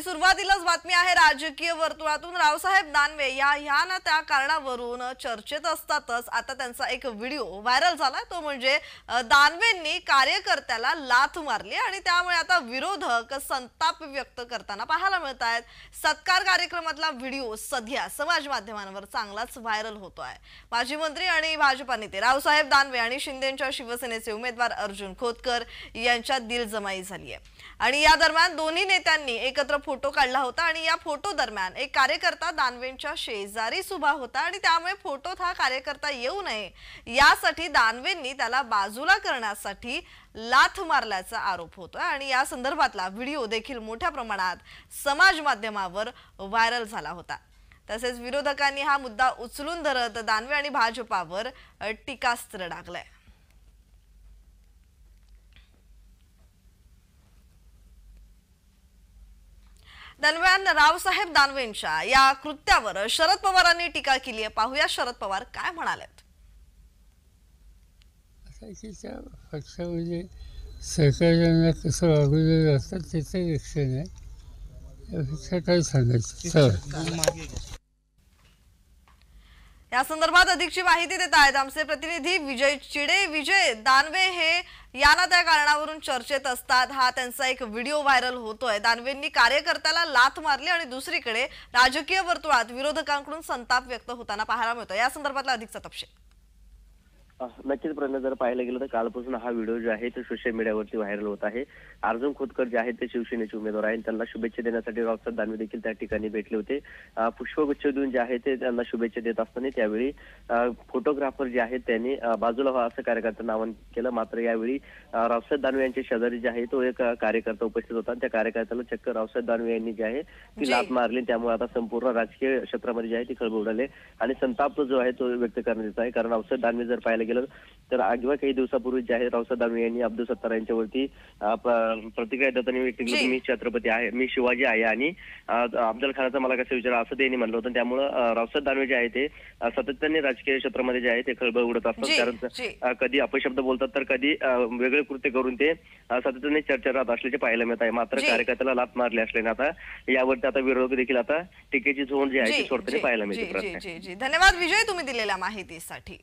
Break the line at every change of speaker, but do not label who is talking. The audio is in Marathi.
सुरुवातीलाच बातमी आहे राजकीय वर्तुळातून रावसाहेब दानवे या ना त्या कारणावरून चर्चेत असतातच आता त्यांचा एक व्हिडिओ व्हायरल झालाय तो म्हणजे दानवेंनी कार्यकर्त्याला लाथ मारली आणि त्यामुळे आता विरोधक संताप व्यक्त करताना पाहायला मिळत आहेत। सत्कार कार्यक्रमातला व्हिडिओ सध्या समाज माध्यमांवर चांगलाच व्हायरल होतोय। माजी मंत्री आणि भाजपा नेते रावसाहेब दानवे आणि शिंदेच्या शिवसेनेचे उमेदवार अर्जुन खोतकर यांच्यात दिलजमाई झाली आहे आणि या दरम्यान दोन्ही नेत्यांनी एकत्र फोटो काढला होता आणि या फोटो दरम्यान एक कार्यकर्ता दानवेंच्या शेजारीच उभा होता आणि त्यामुळे फोटोत हा कार्यकर्ता येऊ नये यासाठी दानवेंनी त्याला बाजूला करण्यासाठी लाथ मारल्याचा आरोप होतोय आणि या संदर्भातला व्हिडिओ देखील मोठ्या प्रमाणात समाज माध्यमावर व्हायरल झाला होता। तसेच विरोधकांनी हा मुद्दा उचलून धरत दानवे आणि भाजपावर टीकास्त्र डागलंय। दरम्यान रावसाहेब दानवेंच्या या कृत्यावर शरद पवारांनी टीका केली आहे। पाहूया शरद पवार काय म्हणालेत।
पक्षामध्ये सहकार्यांना कसं वागवलेलं असतं त्याचं लक्षण आहे, यापेक्षा काय सांगायचं।
या संदर्भात अधिकची माहिती देत आहेत आमचे प्रतिनिधी विजय चिडे। विजय, दानवे हे याना त्या कारणावरून चर्चेत असतात, हा त्यांचा एक व्हिडिओ व्हायरल होतोय। दानवेंनी कार्यकर्त्याला लाथ मारली आणि दुसरीकडे राजकीय वर्तुळात विरोधकांकडून संताप व्यक्त होताना पाहायला मिळतो। या संदर्भातला अधिकचा तपशील।
नक्कीच प्रश्न जर पाहायला गेलं तर कालपासून हा व्हिडिओ जो आहे तो सोशल मीडियावरती व्हायरल होत आहे। अर्जुन खोतकर जे आहेत ते शिवसेनेचे उमेदवार आहेत, त्यांना शुभेच्छा देण्यासाठी रावसाहेब दानवे देखील त्या ठिकाणी भेटले होते। पुष्पगुच्छ देऊन जे आहे ते त्यांना शुभेच्छा देत असताना त्यावेळी फोटोग्राफर जे आहेत त्यांनी बाजूला व्हा असं कार्यकर्त्यांना आवाहन केलं। मात्र यावेळी रावसाहेब दानवे यांच्या शेजारी जे आहे तो एक कार्यकर्ता उपस्थित होता, त्या कार्यकर्त्याला चक्क रावसाहेब दानवे यांनी जे आहे ती लाथ मारली। त्यामुळे आता संपूर्ण राजकीय क्षेत्रामध्ये जे आहे ती खळबळ उडाली आणि संताप जो आहे तो व्यक्त करण्यात येत आहे। कारण रावसाहेब दानवे जर पाहायला गेलं तर किंवा काही दिवसापूर्वी जे आहे रावसाहेब दानवे यांनी अब्दुल सत्तार यांच्यावरती प्रतिक्रिया देताना व्यक्त केली, मी छत्रपती आहे, मी शिवाजी आहे आणि अफजल खानाचा मला कसं विचार असं त्यांनी म्हणलं होतं। त्यामुळे रावसाहेब दानवे जे आहे ते सातत्याने राजकीय क्षेत्रामध्ये जे आहे ते खळबळ उडत असतात, कारण कधी अपशब्द बोलतात तर कधी वेगळे कृत्य करून ते सातत्याने चर्चा राहत असल्याचे पाहायला मिळत आहे। मात्र कार्यकर्त्याला लाथ मारली असल्याने आता यावरती आता विरोधक देखील आता टीकेची झोन जी आहे ती सोडताना पाहायला मिळते।
धन्यवाद विजय तुम्ही दिलेल्या माहितीसाठी।